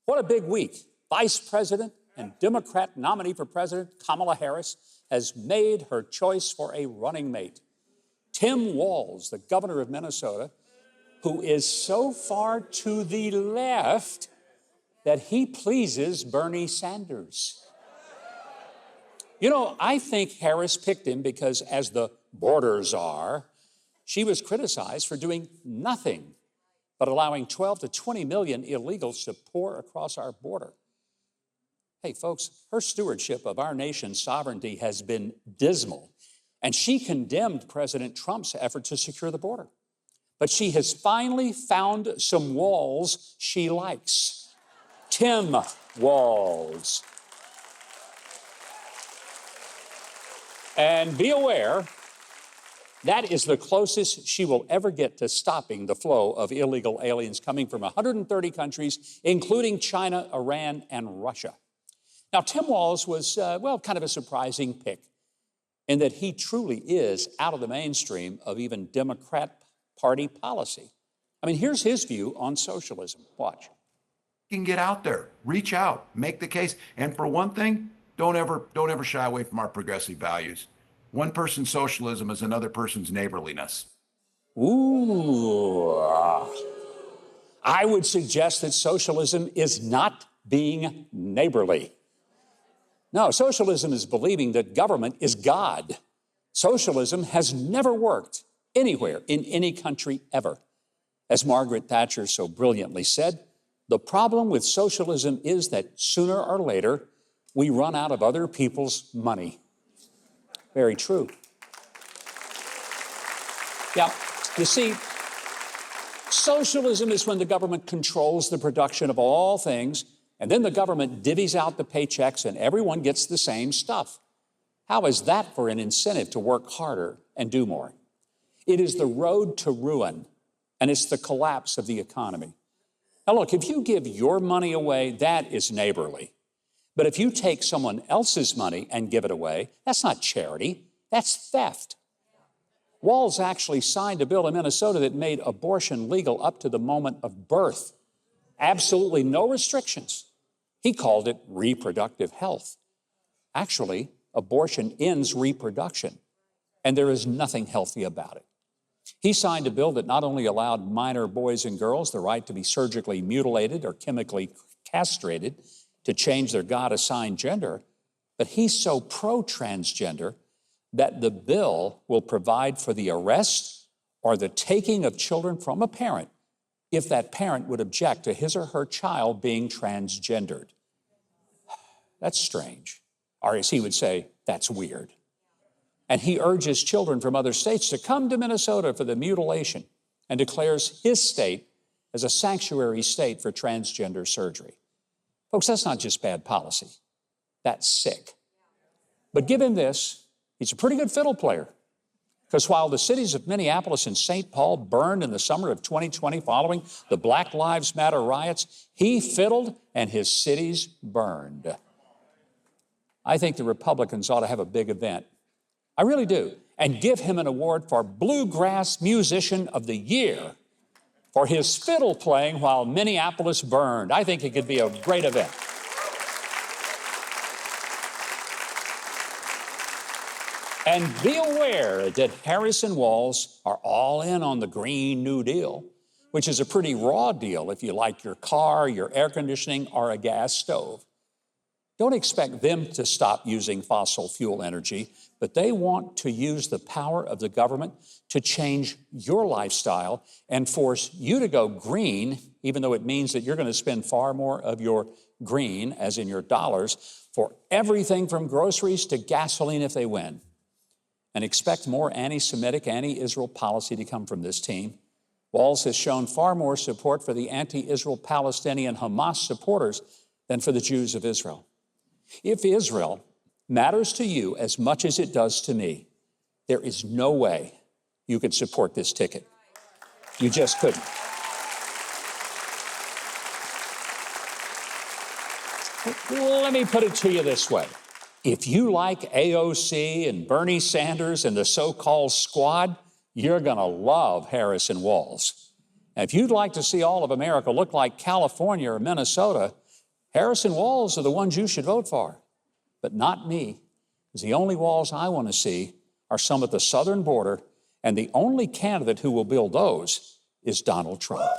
What a big week. Vice President and Democrat nominee for president Kamala Harris has made her choice for a running mate. Tim Walz, the governor of Minnesota, who is so far to the left that he pleases Bernie Sanders. You know, I think Harris picked him because, as the border czar, she was criticized for doing nothing but allowing 12 to 20 million illegals to pour across our border. Hey, folks, her stewardship of our nation's sovereignty has been dismal, and she condemned President Trump's effort to secure the border. But she has finally found some walls she likes. Tim Walz. And be aware, that is the closest she will ever get to stopping the flow of illegal aliens coming from 130 countries, including China, Iran, and Russia. Now, Tim Walz was, kind of a surprising pick in that he truly is out of the mainstream of even Democrat Party policy. I mean, here's his view on socialism. Watch. You can get out there, reach out, make the case. And for one thing, don't ever shy away from our progressive values. One person's socialism is another person's neighborliness. Ooh. I would suggest that socialism is not being neighborly. No, socialism is believing that government is God. Socialism has never worked anywhere in any country ever. As Margaret Thatcher so brilliantly said, the problem with socialism is that sooner or later, we run out of other people's money. Very true. Yeah, you see, socialism is when the government controls the production of all things, and then the government divvies out the paychecks and everyone gets the same stuff. How is that for an incentive to work harder and do more? It is the road to ruin, and it's the collapse of the economy. Now look, if you give your money away, that is neighborly. But if you take someone else's money and give it away, that's not charity, that's theft. Walz actually signed a bill in Minnesota that made abortion legal up to the moment of birth. Absolutely no restrictions. He called it reproductive health. Actually, abortion ends reproduction, and there is nothing healthy about it. He signed a bill that not only allowed minor boys and girls the right to be surgically mutilated or chemically castrated to change their God-assigned gender, but he's so pro-transgender that the bill will provide for the arrest or the taking of children from a parent if that parent would object to his or her child being transgendered. That's strange. Or as he would say, that's weird. And he urges children from other states to come to Minnesota for the mutilation and declares his state as a sanctuary state for transgender surgery. Folks, that's not just bad policy. That's sick. But give him this, he's a pretty good fiddle player. Because while the cities of Minneapolis and St. Paul burned in the summer of 2020 following the Black Lives Matter riots, he fiddled and his cities burned. I think the Republicans ought to have a big event. I really do. And give him an award for Bluegrass Musician of the Year for his fiddle playing while Minneapolis burned. I think it could be a great event. And be aware that Harris and Walz are all in on the Green New Deal, which is a pretty raw deal if you like your car, your air conditioning, or a gas stove. Don't expect them to stop using fossil fuel energy, but they want to use the power of the government to change your lifestyle and force you to go green, even though it means that you're going to spend far more of your green, as in your dollars, for everything from groceries to gasoline if they win. And expect more anti-Semitic, anti-Israel policy to come from this team. Walz has shown far more support for the anti-Israel Palestinian Hamas supporters than for the Jews of Israel. If Israel matters to you as much as it does to me, there is no way you could support this ticket. You just couldn't. Let me put it to you this way. If you like AOC and Bernie Sanders and the so-called squad, you're going to love Harris and Walz. And if you'd like to see all of America look like California or Minnesota, Harris and Walz are the ones you should vote for, but not me, because the only walls I want to see are some at the southern border, and the only candidate who will build those is Donald Trump.